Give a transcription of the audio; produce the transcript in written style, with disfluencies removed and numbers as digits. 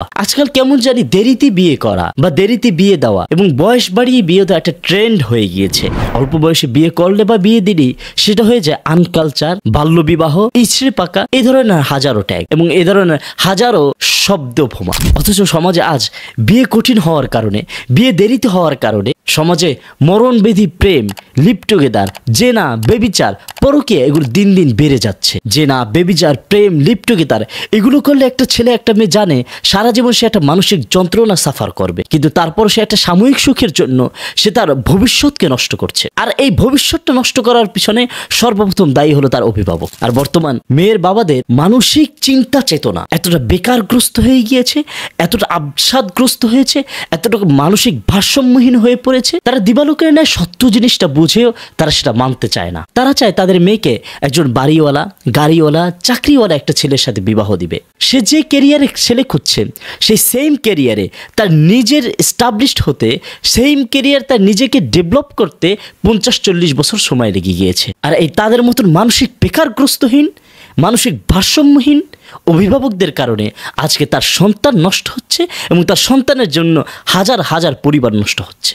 আজকাল কেমন জানি দেরিতে বিয়ে করা বা দেরিতে বিয়ে দেওয়া এবং বয়স বাড়িয়ে বিয়ে দেওয়া একটা ট্রেন্ড হয়ে গিয়েছে। অল্প বয়সে বিয়ে করলে বা বিয়ে দিলেই সেটা হয়ে যায় আনকালচার, বাল্যবিবাহ, ইছড়ে পাকা, এই ধরনের হাজারো ট্যাগ এবং এই ধরনের হাজারো শব্দ ভোমা। অথচ সমাজে আজ বিয়ে কঠিন হওয়ার কারণে, বিয়ে দেরিতে হওয়ার কারণে সমাজে মরণবেধি প্রেম, লিভ টুগেদার, জেনা, বেবিচার, পরকীয়া এগুলো দিন দিন বেড়ে যাচ্ছে। জেনা, বেবিচার, প্রেম, লিভ টুগেদার এগুলো করলে একটা ছেলে একটা মেয়ে জানে সারা জীবন সে একটা মানসিক যন্ত্রণা সাফার করবে, কিন্তু তারপর সে একটা সাময়িক সুখের জন্য সে তার ভবিষ্যৎকে নষ্ট করছে। আর এই ভবিষ্যৎটা নষ্ট করার পিছনে সর্বপ্রথম দায়ী হলো তার অভিভাবক। আর বর্তমান মেয়ের বাবাদের মানসিক চিন্তা চেতনা এতটা বেকারগ্রস্ত হয়ে গিয়েছে, এতটা আবসাদগ্রস্ত হয়েছে, এতটা মানসিক ভারসাম্যহীন হয়ে পড়েছে, তারা দিবালোকের ন্যায় সত্য জিনিসটা বুঝেও তারা সেটা মানতে চায় না। তারা চায় তাদের মেয়েকে একজন বাড়িওয়ালা, গাড়িওয়ালা, চাকরিওয়ালা একটা ছেলের সাথে বিবাহ দিবে। সে যে ক্যারিয়ারে ছেলে খুঁজছে সেই সেম ক্যারিয়ারে তার নিজের এস্টাবলিশড হতে, সেম ক্যারিয়ার তার নিজেকে ডেভেলপ করতে 50-40 বছর সময় লেগে গিয়েছে। আর এই তাদের মতন মানসিক বেকারগ্রস্তহীন, মানসিক ভারসাম্যহীন অভিভাবকদের কারণে আজকে তার সন্তান নষ্ট হচ্ছে এবং তার সন্তানের জন্য হাজার হাজার পরিবার নষ্ট হচ্ছে।